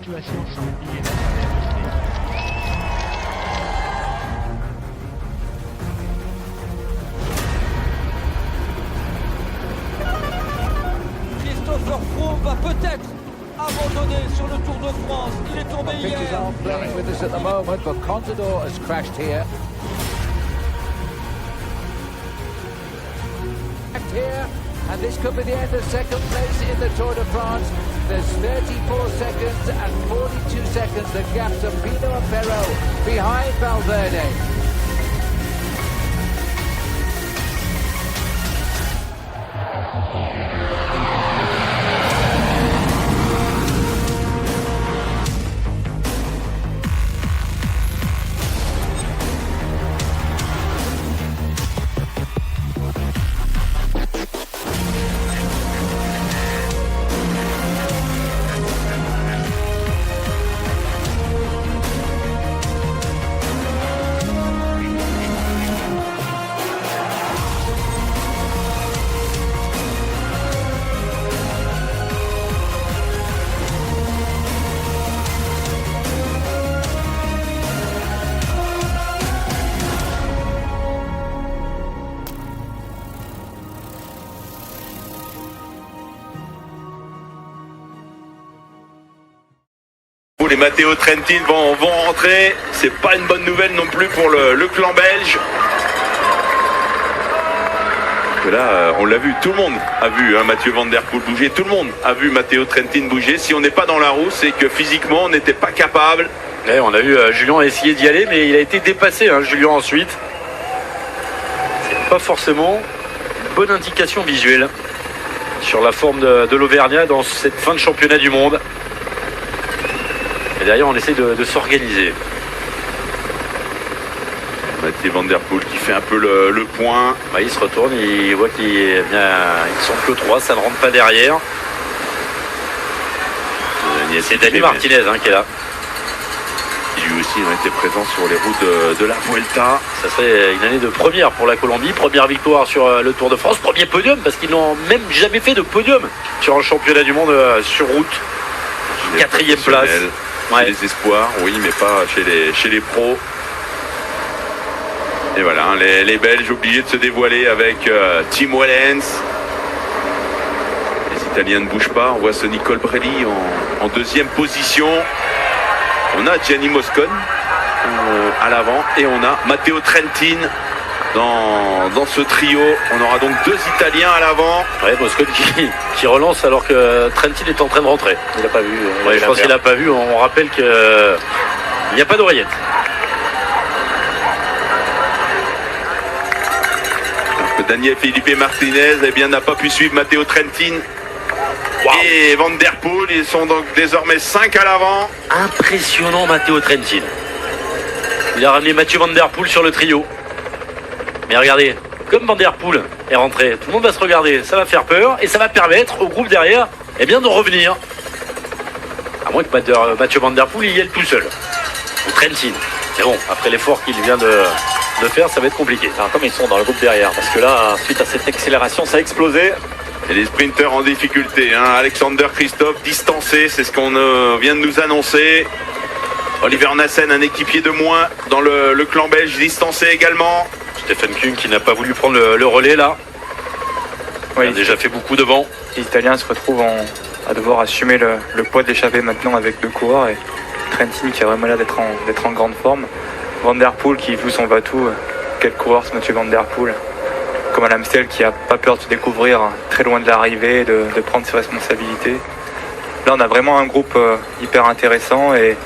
situation s'empire à travers le stade. Christopher Froome va peut-être abandonner sur le Tour de France. Il est tombé hier. Playing with us at the moment, but Contador has crashed here. And this could be the end of second place in the Tour de France. There's 34 seconds and 42 seconds the gap to Pino and Ferro behind Valverde. Les Matteo Trentin vont rentrer. C'est pas une bonne nouvelle non plus pour le clan belge. Et là, on l'a vu, tout le monde a vu Mathieu Van Der Poel bouger, tout le monde a vu Matteo Trentin bouger. Si on n'est pas dans la roue, c'est que physiquement on n'était pas capable. Ouais, on a vu Julien essayer d'y aller, mais il a été dépassé, Julien, ensuite. C'est pas forcément une bonne indication visuelle sur la forme de l'Auvergnat dans cette fin de championnat du monde. Et derrière, on essaie de s'organiser. Mathieu Van Der Poel qui fait un peu le point. Bah, il se retourne, il voit qu'il sont que 3, ça ne rentre pas derrière. C'est Dani Martinez qui est là. Qui lui aussi a été présent sur les routes de la Vuelta. Ça serait une année de première pour la Colombie. Première victoire sur le Tour de France. Premier podium, parce qu'ils n'ont même jamais fait de podium sur un championnat du monde sur route. 4e place. Ouais. Les espoirs, oui, mais pas chez les pros. Et voilà, les Belges obligés de se dévoiler avec Tim Wellens. Les Italiens ne bougent pas. On voit ce Nicole Brelli en deuxième position. On a Gianni Moscon à l'avant et on a Matteo Trentin dans ce trio. On aura donc 2 Italiens à l'avant. Ouais, Moscon qui relance alors que Trentin est en train de rentrer. Il n'a pas vu. Ouais, je pense qu'il n'a pas vu. On rappelle qu'il n'y a pas d'oreillette. Daniel Felipe Martinez n'a pas pu suivre Matteo Trentin. Wow. Et Van Der Poel, ils sont donc désormais 5 à l'avant. Impressionnant Matteo Trentin. Il a ramené Mathieu Van Der Poel sur le trio. Mais regardez, comme Van Der Poel est rentré, tout le monde va se regarder, ça va faire peur et ça va permettre au groupe derrière de revenir. À moins que Mathieu Van Der Poel y aille tout seul. Ou Trentin. Mais bon, après l'effort qu'il vient de faire, ça va être compliqué. Alors, comme ils sont dans le groupe derrière, parce que là, suite à cette accélération, ça a explosé. Et les sprinteurs en difficulté. Alexander Christophe distancé, c'est ce qu'on vient de nous annoncer. Oliver Nassen, un équipier de moins dans le clan belge, distancé également. Stephen Kung qui n'a pas voulu prendre le relais là. Ouais, il a déjà fait beaucoup devant. Les Italiens se retrouvent à devoir assumer le poids de l'échappée maintenant avec 2 coureurs. Et Trentin qui a vraiment l'air d'être en grande forme. Van Der Poel qui joue son va-tout. Quel coureur ce Mathieu Van Der Poel. Comme à l'Amstel qui n'a pas peur de se découvrir très loin de l'arrivée, de prendre ses responsabilités. Là on a vraiment un groupe hyper intéressant et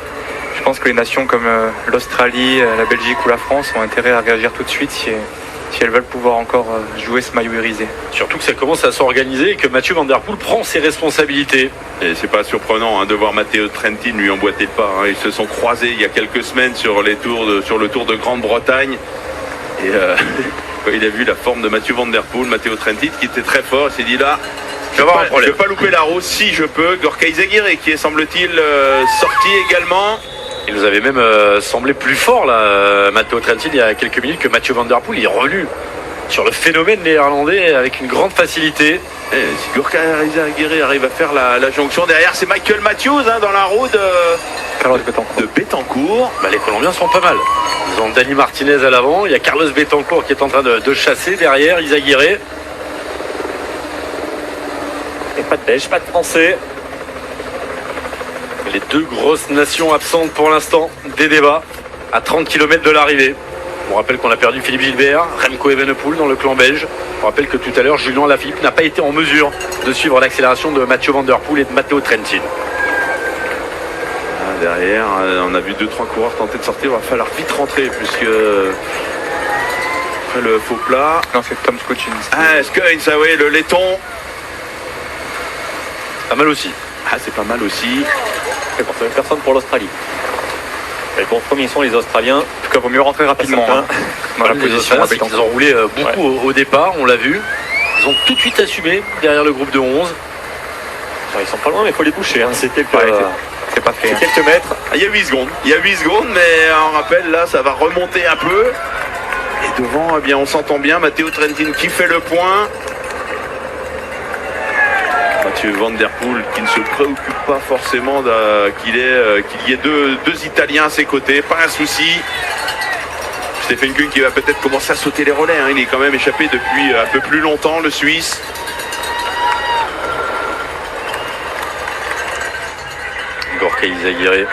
je pense que les nations comme l'Australie, la Belgique ou la France ont intérêt à réagir tout de suite si elles veulent pouvoir encore jouer ce maillot irisé. Surtout que ça commence à s'organiser et que Mathieu Van Der Poel prend ses responsabilités. Et c'est pas surprenant de voir Matteo Trentin lui emboîter le pas. Ils se sont croisés il y a quelques semaines sur le Tour de Grande-Bretagne. Et quand il a vu la forme de Mathieu Van Der Poel, Matteo Trentin qui était très fort, il s'est dit là, je ne vais pas louper la roue si je peux. Gorka Izagirre qui est semble-t-il sorti également. Il nous avait même semblé plus fort là, Matteo Trentin il y a quelques minutes que Mathieu Van Der Poel. Il est revenu sur le phénomène néerlandais avec une grande facilité. Et si Gorka Izagirre arrive à faire la jonction, derrière c'est Michael Matthews hein, dans la roue de Bétancourt. Bah, les Colombiens sont pas mal. Ils ont Dani Martinez à l'avant, il y a Carlos Bétancourt qui est en train de chasser derrière Izagirre. Et pas de Belge, pas de Français. Les deux grosses nations absentes pour l'instant des débats à 30 km de l'arrivée. On rappelle qu'on a perdu Philippe Gilbert, Remco Evenepoel dans le clan belge. On rappelle que tout à l'heure, Julien Lafilippe n'a pas été en mesure de suivre l'accélération de Mathieu Van Der Poel et de Matteo Trentin. Derrière, on a vu 2-3 coureurs tenter de sortir. Il va falloir vite rentrer puisque après le faux plat. Non, c'est Tom Skujins. Ah, Skujins, ah ouais, le laiton. Pas mal aussi. Ah, c'est pas mal aussi. C'est pour personne pour l'Australie. Et bon, premiers sont les Australiens. En tout cas, il vaut mieux rentrer rapidement hein, dans la Les position. Australiens, c'est qu'ils ont roulé beaucoup au départ, on l'a vu. Ils ont tout de suite assumé derrière le groupe de 11. Ils sont pas loin, mais il faut les boucher. Hein. C'est quelques, c'est pas fait. c'est quelques mètres. Ah, il y a 8 secondes. Il y a 8 secondes, mais on rappelle, là, ça va remonter un peu. Et devant, eh bien, on s'entend bien. Matteo Trentin qui fait le point. Mathieu Van Der Poel qui ne se préoccupe pas forcément qu'il y ait deux Italiens à ses côtés. Pas un souci. Stephen Kung qui va peut-être commencer à sauter les relais. Hein. Il est quand même échappé depuis un peu plus longtemps, le Suisse. Gorka Izagirre.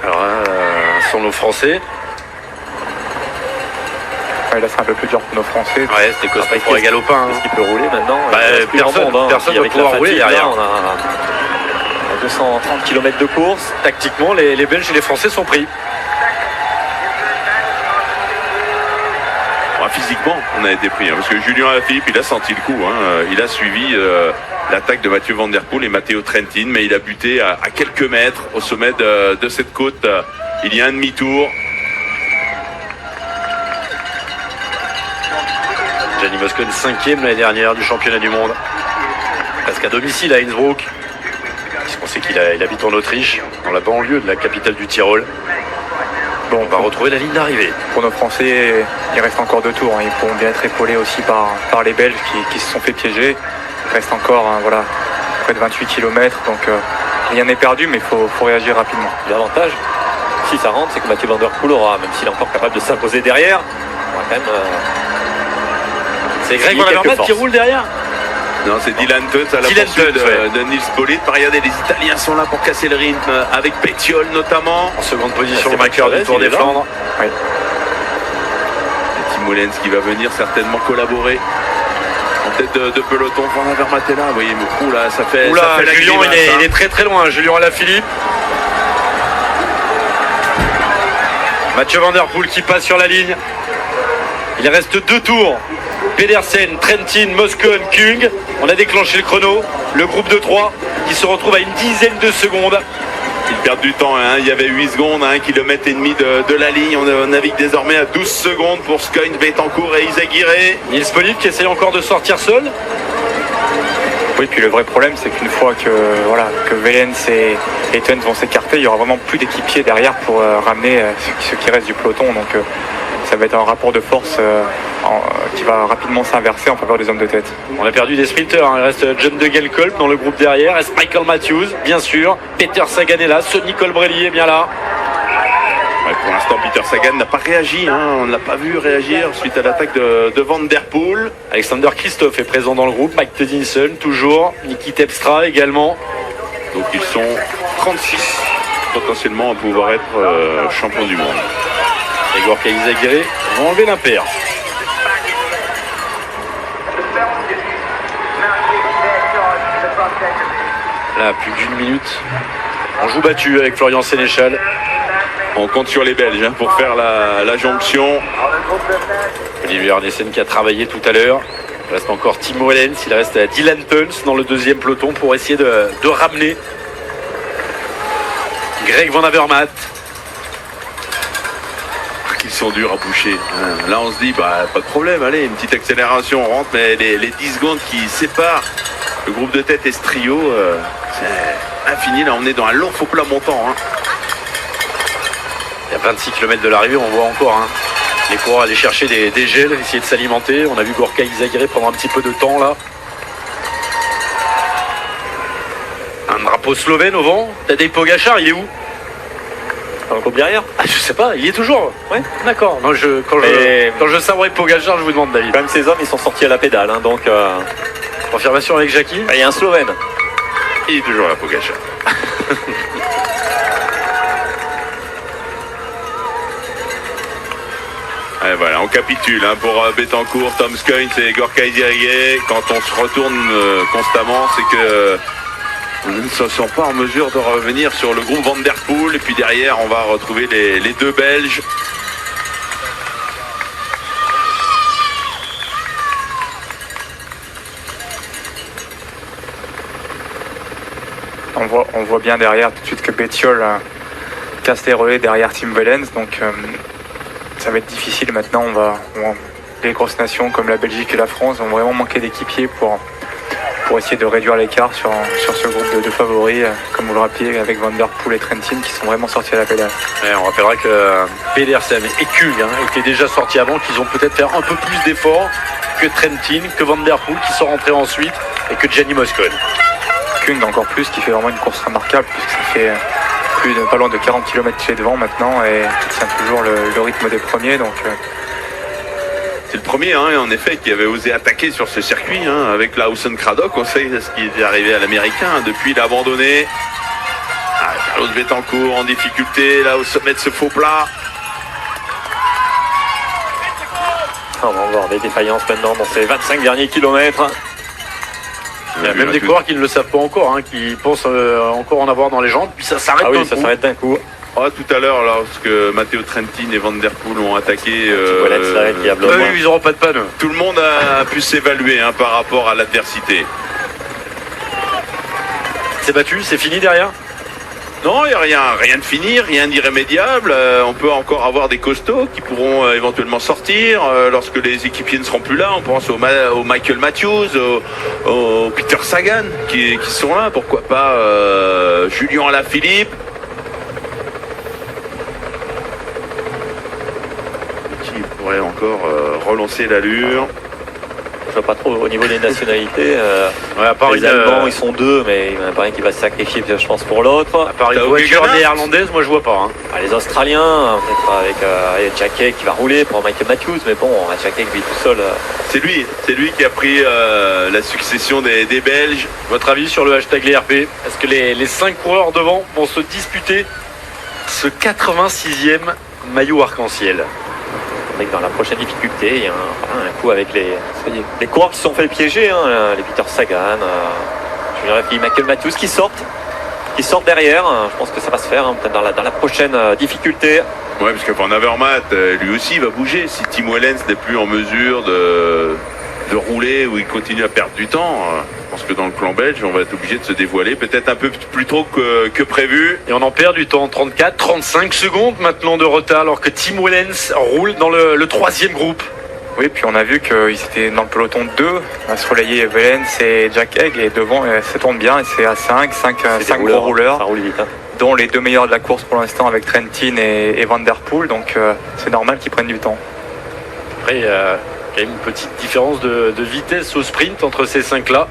Alors là, sont nos Français. Ouais, là, c'est un peu plus dur pour nos Français. Ouais, c'était costaud pour les galopins. Est-ce qu'il peut rouler maintenant? Bah, Il reste plus grand monde, hein. personne Puis ne avec va pouvoir la rouler fatigue, derrière. là, on a 230 km de course. Tactiquement, les Belges et les Français sont pris. Bon, physiquement, on a été pris. Hein, parce que Julien Alaphilippe, il a senti le coup. Hein, il a suivi l'attaque de Mathieu Van Der Poel et Matteo Trentin. Mais il a buté à quelques mètres au sommet de cette côte. Il y a un demi-tour. Gianni Moscon 5e l'année dernière du championnat du monde. Presque à domicile à Innsbruck. Puisqu'on sait qu'il habite en Autriche, dans la banlieue de la capitale du Tyrol. Bon, on va retrouver la ligne d'arrivée. Pour nos Français, il reste encore 2 tours. Hein. Ils pourront bien être épaulés aussi par les Belges qui se sont fait piéger. Il reste encore voilà, près de 28 km. Donc rien n'est perdu, mais il faut réagir rapidement. L'avantage, si ça rentre, c'est que Mathieu Van Der Poel aura, même s'il est encore capable de s'imposer derrière, on va quand même. C'est Greg Van Avermaet qui roule derrière. Non, c'est Dylan Teuns à la Dylan poursuite Teuns, ouais. de Nils Politt. Regardez, les Italiens sont là pour casser le rythme avec Pétiole notamment. En seconde position, C'est le vainqueur Marc du Tour Chavez, des il est là. Flandres. Oui. Et Tim Mullens qui va venir certainement collaborer en tête de peloton. Van Avermaet est là, vous voyez, là, ça fait Oula, la Julien, grimace, il est très très loin. Julien Alaphilippe. Mathieu Van Der Poel qui passe sur la ligne. Il reste 2 tours. Pedersen, Trentin, Moscon, Kung. On a déclenché le chrono. Le groupe de 3 qui se retrouve à une dizaine de secondes. Ils perdent du temps, hein. Il y avait 8 secondes, 1,5 km de la ligne. On navigue désormais à 12 secondes pour Skujins, Bétancourt et Izagirre. Nils Politt qui essaye encore de sortir seul. Oui, puis le vrai problème, c'est qu'une fois que Wellens et Teuns vont s'écarter, il y aura vraiment plus d'équipiers derrière pour ramener ce qui reste du peloton. Donc ça va être un rapport de force qui va rapidement s'inverser en faveur des hommes de tête. On a perdu des sprinters. Il reste John de Gelkolb dans le groupe derrière. Reste Michael Matthews, bien sûr. Peter Sagan est là. Sonny Colbrelli est bien là. Ouais, pour l'instant, Peter Sagan n'a pas réagi. Hein. On ne l'a pas vu réagir suite à l'attaque de Van Der Poel. Alexander Christophe est présent dans le groupe. Mike Tedinson, toujours. Niki Terpstra également. Donc ils sont 36 potentiellement à pouvoir être champions du monde. Et Gorka Izagirre vont enlever l'impair. Là, plus d'1 minute. On joue battu avec Florian Sénéchal. On compte sur les Belges hein, pour faire la jonction. Olivier Arnessen qui a travaillé tout à l'heure. Il reste encore Tim Wellens. Il reste Dylan Teuns dans le deuxième peloton pour essayer de ramener Greg Van Avermaet. Qu'ils sont durs à boucher. Là, on se dit, pas de problème, allez, une petite accélération, on rentre, mais les 10 secondes qui séparent le groupe de tête et ce trio, c'est infini. Là, on est dans un long faux plat montant. Hein. Il y a 26 km de l'arrivée, on voit encore. Hein. Les coureurs allaient chercher des gels, essayer de s'alimenter. On a vu Gorka Izagirre prendre un petit peu de temps là. Un drapeau slovène au vent. Tadej Pogačar, il est où? Dans le groupe derrière. Ah, je sais pas, il y est toujours. Ouais. D'accord. Non, quand je savourais Pogačar, je vous demande, David. Quand même, ces hommes, ils sont sortis à la pédale. Hein, donc, Confirmation avec Jackie. il y a un Slovène. Il est toujours là, Pogačar. Et voilà, on capitule hein, pour Betancourt, Tom Skujins et Gorka Izagirre. Quand on se retourne constamment, c'est que nous ne sont pas en mesure de revenir sur le groupe Van Der Poel. Et puis derrière, on va retrouver les deux Belges. On voit bien derrière tout de suite que Bettiol casse les relais derrière Tim Wellens, donc ça va être difficile maintenant. Les grosses nations comme la Belgique et la France vont vraiment manquer d'équipiers pour essayer de réduire l'écart sur ce groupe de favoris, comme vous le rappelez, avec Van Der Poel et Trentin qui sont vraiment sortis à la pédale. Et on rappellera que Pedersen et Kung étaient déjà sortis avant, qu'ils ont peut-être fait un peu plus d'efforts que Trentin, que Van Der Poel qui sont rentrés ensuite et que Gianni Moscon. Kung encore plus, qui fait vraiment une course remarquable puisque ça fait pas loin de 40 km chez devant maintenant et qui tient toujours le rythme des premiers. Donc c'est le premier, hein, en effet, qui avait osé attaquer sur ce circuit hein, avec la Hausen Craddock. On sait ce qui est arrivé à l'américain. Hein, depuis, il a abandonné. Carlos Betancourt en difficulté, là au sommet de ce faux plat. On va voir des défaillances maintenant dans ces 25 derniers kilomètres. Il y a même des coureurs qui ne le savent pas encore, hein, qui pensent encore en avoir dans les jambes, puis ça s'arrête Ah oui, d'un ça coup. s'arrête d'un coup. Tout à l'heure, lorsque Matteo Trentin et Van Der Poel ont attaqué, qui a bloqué. Eux, ils n'auront pas de panne. tout le monde a pu s'évaluer hein, par rapport à l'adversité. C'est battu, c'est fini derrière. Non, il n'y a rien de fini, rien d'irrémédiable. On peut encore avoir des costauds qui pourront éventuellement sortir lorsque les équipiers ne seront plus là. On pense au Michael Matthews, au Peter Sagan qui sont là. Pourquoi pas Julien Alaphilippe. Qui pourrait encore relancer l'allure. Je vois pas trop au niveau des nationalités. Ouais, à part Les Allemands, ils sont deux, mais il y en a pas un qui va se sacrifier, je pense, pour l'autre. À part une T'as voiture Okegaard néerlandaise, moi je vois pas. Hein. Les Australiens, peut-être avec Jacquet qui va rouler pour Michael Matthews, mais bon, Jacquet lui tout seul. C'est lui qui a pris la succession des Belges. Votre avis sur le hashtag LRP? Est-ce que les 5 coureurs devant vont se disputer ce 86e maillot arc-en-ciel? Dans la prochaine difficulté, il y a un coup avec les coureurs qui se sont fait piéger, hein, les Peter Sagan, Michael Matthews qui sortent derrière. Je pense que ça va se faire hein, peut-être dans la prochaine difficulté. Ouais, parce que Van Avermaet, lui aussi, va bouger. Si Tim Wellens n'est plus en mesure de rouler ou il continue à perdre du temps, je pense que dans le clan belge, on va être obligé de se dévoiler peut-être un peu plus tôt que prévu. Et on en perd du temps, 34-35 secondes maintenant de retard, alors que Tim Wellens roule dans le 3e groupe. oui, puis on a vu qu'ils étaient dans le peloton de 2 à se relayer Wellens et Jack Egg et devant ça tourne bien et c'est à 5 gros rouleurs. Ça roule vite. Hein. Dont les 2 meilleurs de la course pour l'instant avec Trentin et Van Der Poel, donc c'est normal qu'ils prennent du temps. Après, il y a quand même une petite différence de vitesse au sprint entre ces 5-là,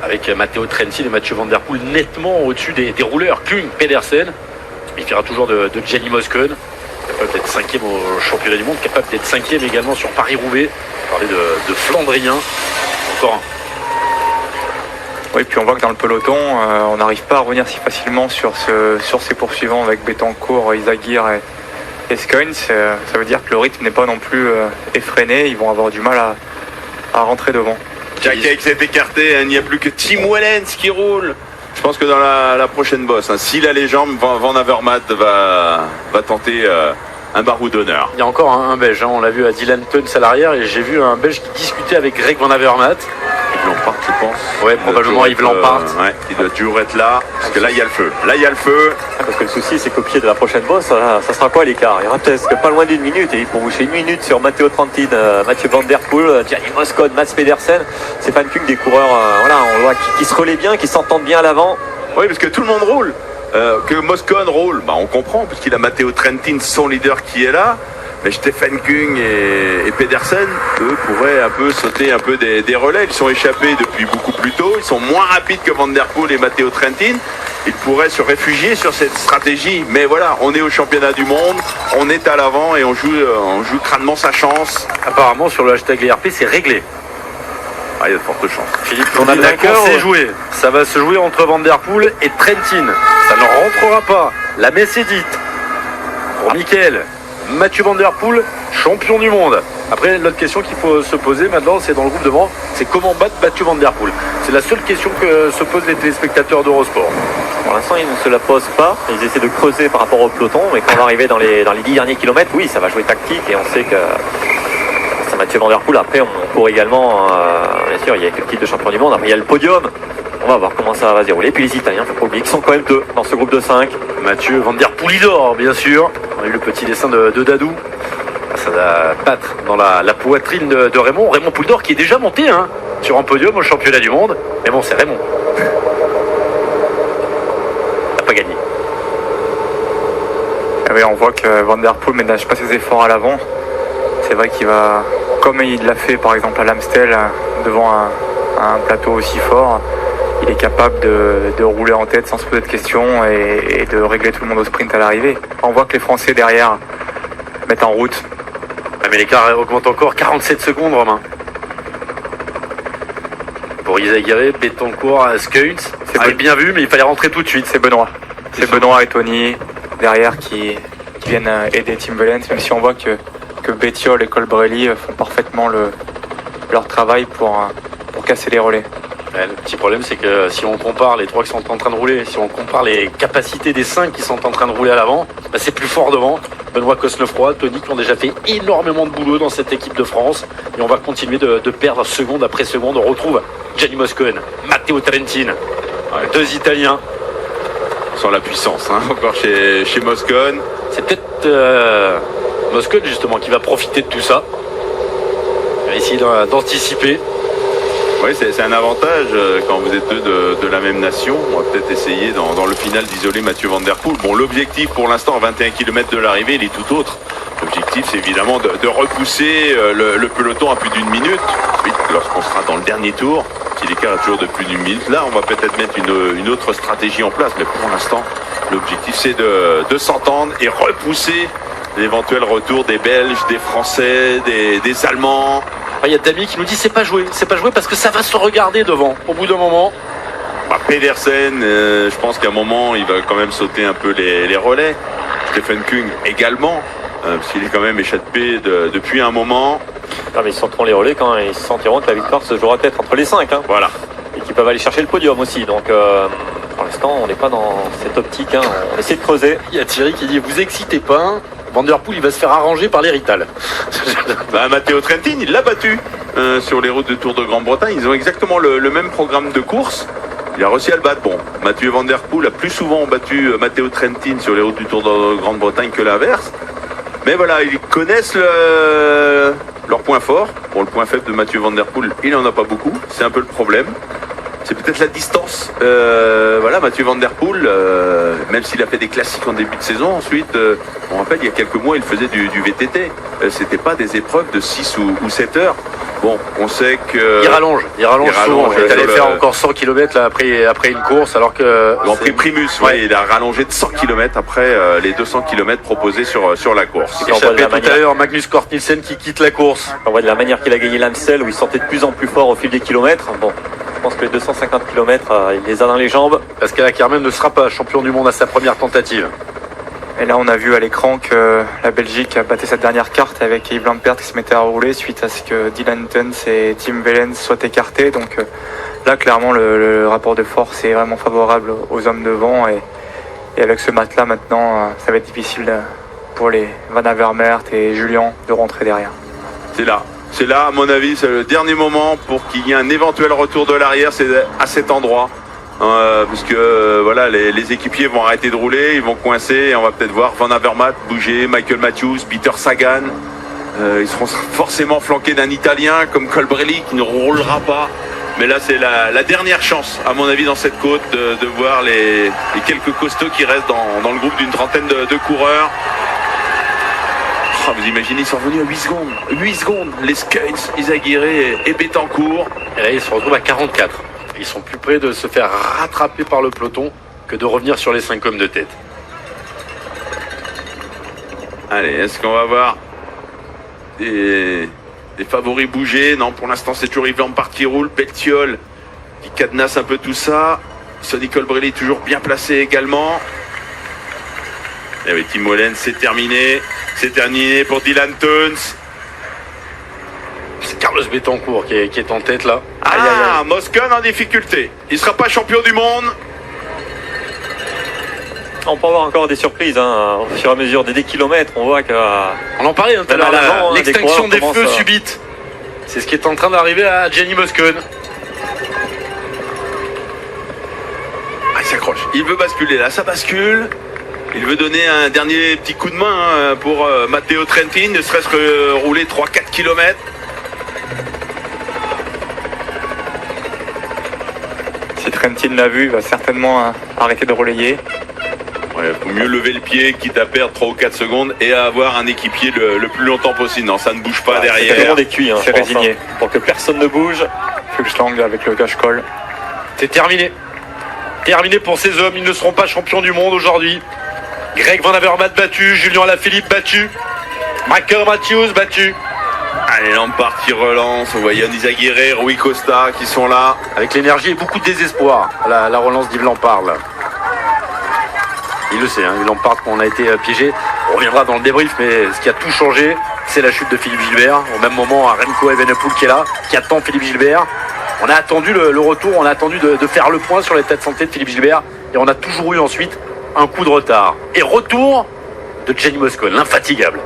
avec Matteo Trentin et Mathieu Van Der Poel nettement au-dessus des rouleurs. Kung, Pedersen, il fera toujours de Gianni Moscon, capable d'être 5e au championnat du monde, capable d'être 5e également sur Paris-Roubaix. On parlait de Flandrien, encore un. Oui, puis on voit que dans le peloton, on n'arrive pas à revenir si facilement sur ces poursuivants avec Betancourt, Izagirre et Skujins. Ça veut dire que le rythme n'est pas non plus effréné. Ils vont avoir du mal à rentrer devant. Jack Egg s'est écarté, il n'y a plus que Tim Wellens qui roule. Je pense que dans la prochaine bosse, hein, s'il a les jambes, Van Avermaet va tenter un barreau d'honneur. Il y a encore un Belge, hein, on l'a vu à Dylan Teuns à l'arrière, et j'ai vu un Belge qui discutait avec Greg Van Avermaet. Yves Lampart, je pense. Ouais, probablement Yves Lampart. Ouais, il doit toujours être là, parce que là, il y a le feu. Parce que le souci, c'est qu'au pied de la prochaine bosse, ça sera quoi l'écart? Il y aura peut-être pas loin d'1 minute. Et pour boucher 1 minute sur Matteo Trentin, Mathieu Van Der Poel, Gianni Moscon, Mats Pedersen, c'est pas une que des coureurs on voit qui se relaient bien, qui s'entendent bien à l'avant. Oui, parce que tout le monde roule. Que Moscon roule, on comprend, puisqu'il a Matteo Trentin, son leader, qui est là. Mais Stephen Kung et Pedersen, eux, pourraient un peu sauter un peu des relais. Ils sont échappés depuis beaucoup plus tôt. Ils sont moins rapides que Van Der Poel et Matteo Trentin. Ils pourraient se réfugier sur cette stratégie. Mais voilà, on est au championnat du monde, on est à l'avant et on joue crânement sa chance. Apparemment, sur le hashtag ERP, c'est réglé. Ah, il y a de fortes chances. Philippe, On a dit, le d'accord, vainqueur, c'est ouais. joué. Ça va se jouer entre Van Der Poel et Trentin. Ça ne rentrera pas. La messe est dite. Pour Mickaël, Mathieu Van Der Poel, champion du monde. Après, l'autre question qu'il faut se poser maintenant, c'est dans le groupe devant, c'est comment battre Mathieu Van Der Poel. C'est la seule question que se posent les téléspectateurs d'Eurosport. Pour l'instant, ils ne se la posent pas. Ils essaient de creuser par rapport au peloton. Mais quand on va arriver dans les 10 derniers kilomètres, oui, ça va jouer tactique. Et on sait que c'est Mathieu Van Der Poel. Après, on court également, bien sûr, il y a le titre de champion du monde. Après, il y a le podium. On va voir comment ça va se dérouler. Puis les Italiens, il ne faut pas oublier qu'ils sont quand même 2 dans ce groupe de 5. Mathieu Van Der Poel, il dort, bien sûr. On a eu le petit dessin de Dadou. Ça va battre dans la poitrine de Raymond. Raymond Pouldor qui est déjà monté sur un podium au championnat du monde. Mais bon, c'est Raymond. Il n'a pas gagné. Ah oui, on voit que Van Der Poel ne ménage pas ses efforts à l'avant. C'est vrai qu'il va, comme il l'a fait par exemple à l'Amstel, devant un plateau aussi fort, il est capable de rouler en tête sans se poser de questions et de régler tout le monde au sprint à l'arrivée. On voit que les Français derrière mettent en route. Ah, mais l'écart augmente encore. 47 secondes, Romain. Pour Izaguirre, Betancourt, Skuntz. C'est bien vu, mais il fallait rentrer tout de suite. C'est Benoît. C'est Benoît et Tony derrière qui viennent aider Tim Wellens, même si on voit que Bettiol et Colbrelli font parfaitement leur travail pour casser les relais. Ouais, le petit problème, c'est que si on compare les 3 qui sont en train de rouler, si on compare les capacités des 5 qui sont en train de rouler à l'avant, bah c'est plus fort devant. Benoît Cosnefroy, Tony qui ont déjà fait énormément de boulot dans cette équipe de France. Et on va continuer de perdre seconde après seconde. On retrouve Gianni Moscon, Matteo Trentin, 2 Italiens. Sans la puissance, encore chez Moscon. C'est peut-être Moscon justement qui va profiter de tout ça. Il va essayer d'anticiper. Oui, c'est un avantage quand vous êtes 2 de la même nation. On va peut-être essayer dans le final d'isoler Mathieu Van Der Poel. Bon, l'objectif pour l'instant, à 21 km de l'arrivée, il est tout autre. L'objectif, c'est évidemment de repousser le peloton à plus d'1 minute. Ensuite, lorsqu'on sera dans le dernier tour, si l'écart est toujours de plus d'1 minute, là, on va peut-être mettre une autre stratégie en place. Mais pour l'instant, l'objectif, c'est de s'entendre et repousser l'éventuel retour des Belges, des Français, des Allemands. Il y a Dami qui nous dit c'est pas joué parce que ça va se regarder devant au bout d'un moment. Pedersen, je pense qu'à un moment il va quand même sauter un peu les relais. Stephen Kung également, parce qu'il est quand même échappé depuis un moment. Ah, mais ils sentiront les relais quand ils sentiront que la victoire se jouera peut-être entre les 5. Voilà. Et qu'ils peuvent aller chercher le podium aussi. Donc pour l'instant on n'est pas dans cette optique. On essaie de creuser. Il y a Thierry qui dit vous excitez pas. Van Der Poel, il va se faire arranger par les Rital. Matteo Trentin, il l'a battu sur les routes de Tour de Grande-Bretagne. Ils ont exactement le même programme de course. Il a réussi à le battre. Bon, Mathieu Van Der Poel a plus souvent battu Matteo Trentin sur les routes du Tour de Grande-Bretagne que l'inverse. Mais voilà, ils connaissent leur point fort. Bon, le point faible de Mathieu Van Der Poel, il n'en a pas beaucoup. C'est un peu le problème. C'est peut-être la distance. Voilà, Mathieu Van Der Poel, même s'il a fait des classiques en début de saison, ensuite, on rappelle, il y a quelques mois, il faisait du VTT. C'était pas des épreuves de 6 ou 7 heures. Bon, on sait que... Il rallonge souvent. Il est allé faire encore 100 km là, après une course, alors que... Grand Prix Primus, ouais. Il a rallongé de 100 km après les 200 km proposés sur la course. Échappé tout à l'heure, Magnus Cort Nielsen qui quitte la course. On voit de la manière qu'il a gagné l'Amstel, où il sortait de plus en plus fort au fil des kilomètres. Bon, je pense que les 250 km, il les a dans les jambes. Pascal Ackermann ne sera pas champion du monde à sa première tentative. Et là, on a vu à l'écran que la Belgique a battu cette dernière carte avec Yves Lampert qui se mettait à rouler suite à ce que Dylan Tuns et Tim Wellens soient écartés. Donc là, clairement, le rapport de force est vraiment favorable aux hommes devant. Et avec ce match-là, maintenant, ça va être difficile pour les Van Avermaet et Julien de rentrer derrière. C'est là, à mon avis, c'est le dernier moment pour qu'il y ait un éventuel retour de l'arrière, c'est à cet endroit. Puisque voilà, les équipiers vont arrêter de rouler, ils vont coincer et on va peut-être voir Van Avermaet bouger, Michael Matthews, Peter Sagan. Ils seront forcément flanqués d'un Italien comme Colbrelli qui ne roulera pas. Mais là, c'est la dernière chance, à mon avis, dans cette côte, de voir les quelques costauds qui restent dans le groupe d'une trentaine de coureurs. Oh, vous imaginez, ils sont revenus à 8 secondes. 8 secondes. Les Scuds, Izaguirre et Betancourt. Et là, ils se retrouvent à 44. Ils sont plus près de se faire rattraper par le peloton que de revenir sur les 5 hommes de tête. Allez, est-ce qu'on va voir des favoris bouger? Non, pour l'instant, c'est toujours Yves Lampard qui roule. Peltiol qui cadenasse un peu tout ça. Sonny Colbrelli toujours bien placé également. Et oui, Tim Wellens, c'est terminé. C'est terminé pour Dylan Teuns. C'est Carlos Betancourt qui est en tête là. Ah, Moscon en difficulté. Il ne sera pas champion du monde. On peut avoir encore des surprises au fur et à mesure des kilomètres. On voit que On en parlait tout à Même à l'heure, l'avant, l'extinction des des coureurs feux commence à- subite. C'est ce qui est en train d'arriver à Gianni Moscon. Ah, il s'accroche. Il veut basculer là, ça bascule. Il veut donner un dernier petit coup de main pour Matteo Trentin, ne serait-ce que rouler 3-4 km. Si Trentin l'a vu, il va certainement arrêter de relayer. Ouais, faut mieux lever le pied, quitte à perdre 3 ou 4 secondes et à avoir un équipier le plus longtemps possible. Non, ça ne bouge pas c'est derrière. vraiment des cuits. C'est résigné. Pour que personne ne bouge. Fulslang avec le cache-colle. C'est terminé. Terminé pour ces hommes. Ils ne seront pas champions du monde aujourd'hui. Greg Van Avermaet battu. Julien Alaphilippe battu. Michael Matthews battu. Allez, Lampard qui relance. On voit Yann Izaguirre, Rui Costa qui sont là. Avec l'énergie et beaucoup de désespoir. La relance d'Yves Lampard là. Il le sait, hein, Yves Lampard, qu'on a été piégé. On reviendra dans le débrief, mais ce qui a tout changé, c'est la chute de Philippe Gilbert. Au même moment, Remco Evenepoel qui est là, qui attend Philippe Gilbert. On a attendu le retour, on a attendu de faire le point sur l'état de santé de Philippe Gilbert. Et on a toujours eu ensuite un coup de retard. Et retour de Gianni Moscon, l'infatigable.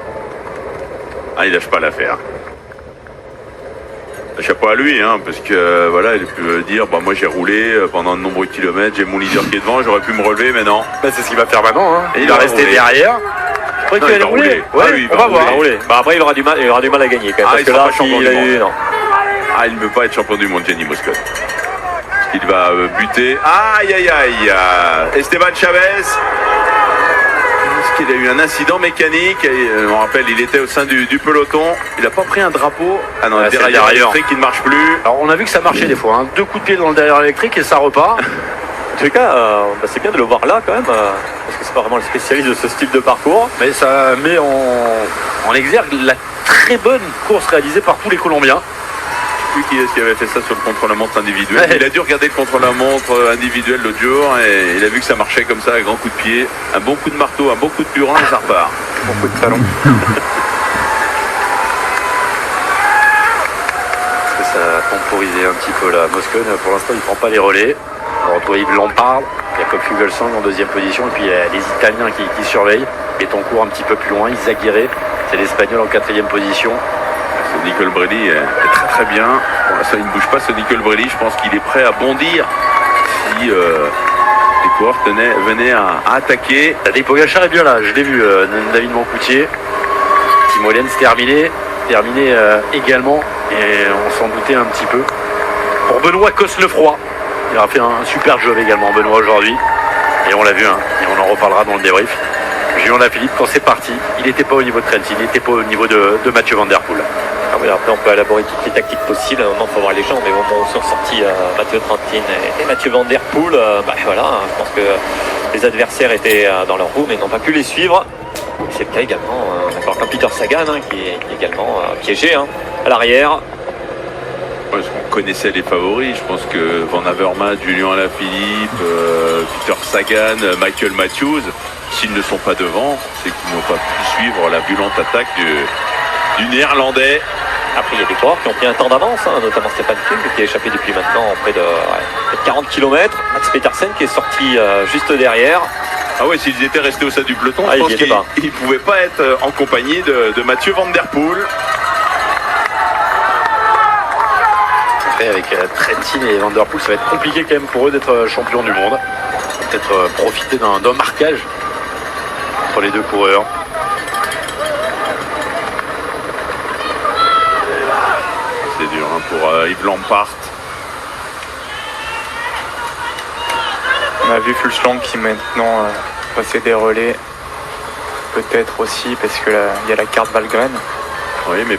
Ah, il lâche pas l'affaire. Chapeau à lui, hein, parce que voilà, il peut dire bah, moi j'ai roulé pendant de nombreux kilomètres, j'ai mon leader qui est devant, j'aurais pu me relever, mais non. Bah, c'est ce qu'il va faire maintenant. Hein. Et Il va rester rouler. derrière. Je crois Non, qu'il il va va rouler. rouler. Ouais, Ah oui, il on va va voir. rouler. Bah, après, il aura du mal à gagner quand même. Ah, parce il que sera là, pas champion s'il a du eu. monde. Non. Ah, il ne veut pas être champion du monde, Gianni Moscon. Il va buter. Aïe, aïe, aïe. Esteban Chavez. Est-ce qu'il a eu un incident mécanique? On rappelle, il était au sein du peloton. Il n'a pas pris un drapeau. Ah non, Ah, le c'est dérailleur le dérailleur. électrique qui ne marche plus. Alors on a vu que ça marchait des fois. Hein. 2 coups de pied dans le derrière électrique et ça repart. En tout cas, c'est bien de le voir là quand même. Parce que c'est pas vraiment le spécialiste de ce style de parcours. Mais ça met en exergue la très bonne course réalisée par tous les Colombiens. Je sais plus qui est-ce qui avait fait ça sur le contre-la-montre individuel. Ouais. Il a dû regarder le contre-la-montre individuel l'autre jour et il a vu que ça marchait comme ça, un grand coup de pied, un bon coup de marteau, un bon coup de purin et ça repart. Beaucoup de talons. Parce que ça a temporisé un petit peu là. Moscon, pour l'instant, il ne prend pas les relais. On retrouve Yves Lampard, Jakob Fuglsang en 2e position. Et puis il y a les Italiens qui surveillent. Betancourt un petit peu plus loin. Izaguirre, c'est l'Espagnol en 4e position. Ce Nicole Brelli est très très bien. Pour l'instant, il ne bouge pas ce Nicole Brelli. Je pense qu'il est prêt à bondir si les coureurs venaient à attaquer. Tadej Pogacar est bien là, je l'ai vu, David Moncoutier. Tim Wellens terminé également, et on s'en doutait un petit peu. Pour Benoît Cosnefroy, il a fait un super job également, Benoît, aujourd'hui. Et on l'a vu, hein, et on en reparlera dans le débrief. Julien Alaphilippe, quand c'est parti, il n'était pas au niveau de Trentin, il n'était pas au niveau de Mathieu Van Der Poel. Ah oui, après, on peut élaborer toutes les tactiques possibles. Maintenant, il faut voir les gens. Mais au moment où sont sortis Matteo Trentin et Mathieu Van Der Poel, voilà, je pense que les adversaires étaient dans leur roue, mais n'ont pas pu les suivre. C'est le cas également. On a encore un Peter Sagan qui est également piégé à l'arrière. Parce qu'on connaissait les favoris. Je pense que Van Avermaet, Julien Alaphilippe, Peter Sagan, Michael Matthews, s'ils ne sont pas devant, c'est qu'ils n'ont pas pu suivre la violente attaque du Néerlandais. Après, il y a des coureurs qui ont pris un temps d'avance, notamment Stefan Küng qui a échappé depuis maintenant près de 40 km. Max Petersen qui est sorti juste derrière. Ah ouais, s'ils étaient restés au sein du peloton, Ah, je pense ils y étaient pas. qu'ils ne pouvaient pas être en compagnie de Mathieu Van Der Poel. Après, avec Trentin et Van Der Poel, ça va être compliqué quand même pour eux d'être champions du monde. Peut-être profiter d'un marquage entre les deux coureurs. C'est dur pour Yves Lampard. On a vu Fulslang qui maintenant passait des relais. peut-être aussi parce que il y a la carte Valgren. Oui, mais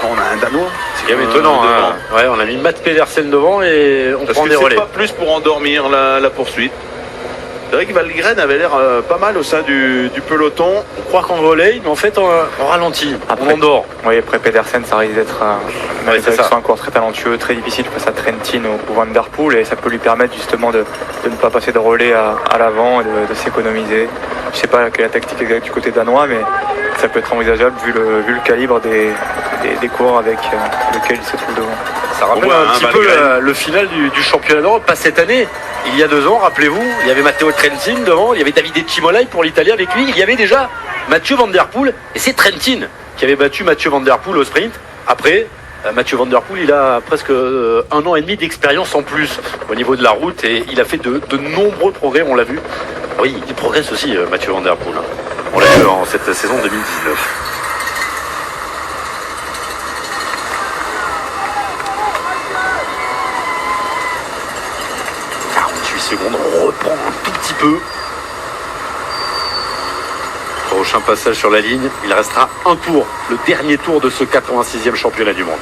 on a un Danois. C'est quand même étonnant. Hein. Ouais, on a mis Mats Pedersen devant et on prend des relais. C'est pas plus pour endormir la poursuite. C'est vrai que Valgren avait l'air pas mal au sein du peloton. On croit qu'on relaye, mais en fait, on ralentit, Après, on endort. Oui, après Pedersen, ça risque d'être c'est ça. un coureur très talentueux, très difficile face à Trentin ou Van Der Poel, et ça peut lui permettre justement de ne pas passer de relais à l'avant et de s'économiser. Je sais pas quelle est la tactique exacte du côté danois, mais ça peut être envisageable vu le calibre des coureurs avec lesquels il se trouve devant. Ça rappelle un petit peu le final du championnat d'Europe, pas cette année. Il y a 2 ans, rappelez-vous, il y avait Matteo Trentin devant, il y avait Davide Cimolai pour l'Italie avec lui, il y avait déjà Mathieu Van Der Poel, et c'est Trentin qui avait battu Mathieu Van Der Poel au sprint. Après, Mathieu Van Der Poel, il a presque 1 an et demi d'expérience en plus au niveau de la route, et il a fait de nombreux progrès, on l'a vu. Oui, il progresse aussi, Mathieu Van Der Poel. On l'a vu en cette saison 2019. 48 secondes, on reprend un tout petit peu. Prochain passage sur la ligne, il restera un tour, le dernier tour de ce 86e championnat du monde.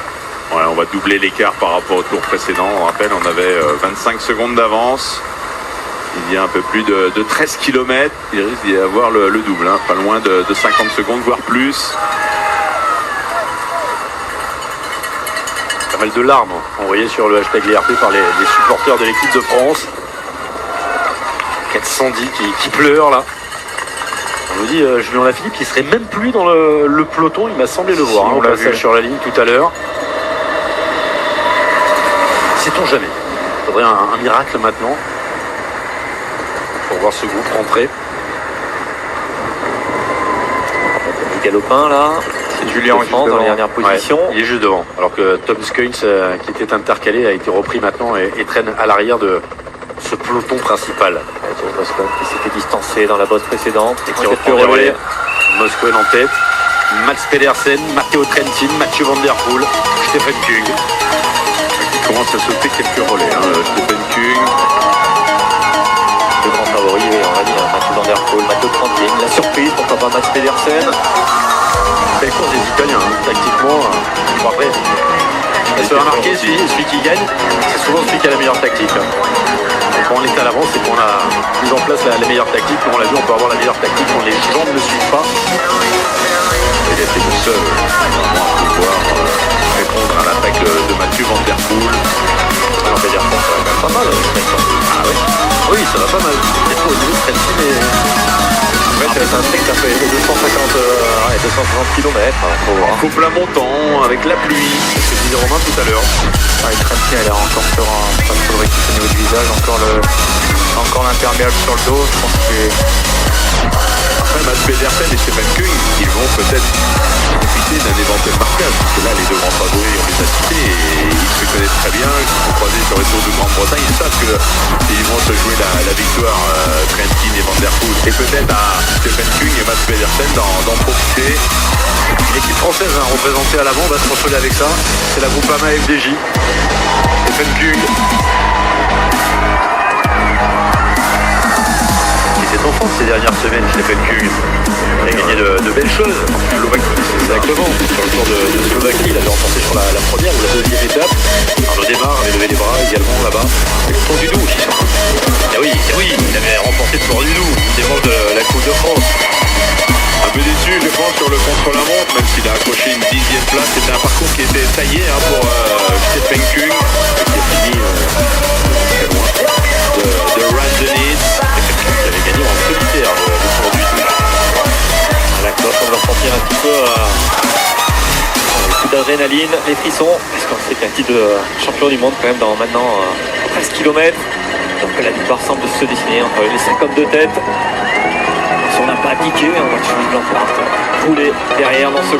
Ouais, on va doubler l'écart par rapport au tour précédent. On rappelle, on avait 25 secondes d'avance. Il y a un peu plus de 13 km. Il risque d'y avoir le double, hein, pas loin de 50 secondes, voire plus. Pas mal de larmes envoyées sur le hashtag LRP par les supporters de l'équipe de France. 410 qui pleurent là. On nous dit Julien Lafilippe qui serait même plus dans le peloton, il m'a semblé le voir, on l'a vu sur la ligne tout à l'heure. Sait-on jamais. Il faudrait un miracle maintenant pour voir ce groupe rentrer. Du galopin là. C'est Julien France dans la dernière position. Ouais, il est juste devant. Alors que Tom Skuins, qui était intercalé, a été repris maintenant et traîne à l'arrière de ce peloton principal. Moscon qui s'était distancé dans la bosse précédente Et qui reprend le relais. Moscon en tête. Mats Pedersen, Matteo Trentin, Mathieu Van Der Poel, Stephen Kung. Il commence à sauter quelques relais. Stephen Kung. Le grand favori, on l'a dit, Mathieu Van Der Poel, Matteo Trentin. La surprise, pourquoi pas Mats Pedersen. Belle course des Italiens, tactiquement. Bon, après, se remarquer, celui qui gagne, c'est souvent celui qui a la meilleure tactique. Quand on est à l'avance, c'est qu'on a mis en place la meilleure tactique. On l'a vu, on peut avoir la meilleure tactique quand les jambes ne suivent pas. Il a été le seul à pouvoir répondre à l'attaque de Mathieu Van Der Poel. Alors, Pedersen, ça va quand même pas mal. Ah oui, oui, ça va pas mal. C'est trop au niveau de Trentin, mais... C'est un trek qui a fait 250 km. Couple à montant avec la pluie. C'est ce que disait Romain tout à l'heure. Trentin a l'air encore sur pas trop rectif au niveau du visage, encore l'imperméable sur le dos. Je pense que Après, Mats Pedersen et Stephen Kung, ils vont peut-être profiter d'un éventuel marquage. Parce que là, les 2 grands favoris, on les a cités et ils se connaissent très bien. Ils se sont croisés sur les Tours de Grande-Bretagne. Ils savent qu'ils vont se jouer la victoire, Trentin et Van Der Poel. Et peut-être à Stephen Kung et Mats Pedersen d'en profiter. L'équipe française représentée à l'avant va se consoler avec ça. C'est la Groupama FDJ. Stephen Kung. Il était en France ces dernières semaines, Stephen Kung. Il a gagné de belles choses. Exactement. Sur le Tour de Slovaquie, il avait remporté sur la première ou la deuxième étape. Arnaud Démare avait levé les bras également là-bas. Et le Tour du Doubs aussi. Et oui, il avait remporté le Tour du Doubs, dimanche de la Coupe de France. Un peu déçu, je pense, sur le contre-la-montre, même s'il a accroché une 10e place. C'était un parcours qui était taillé pour Stephen Kung, qui a fini très loin de Randenitz, qui avait gagné en solitaire le Tour du Doubs. La cloche, on va ressentir un petit peu le coup d'adrénaline, les frissons, parce qu'on sait qu'un titre de champion du monde quand même dans maintenant 13 km. Donc la victoire semble se dessiner entre les 52 têtes. Si on n'a pas abdiqué, on va toujours Lampard rouler derrière dans ce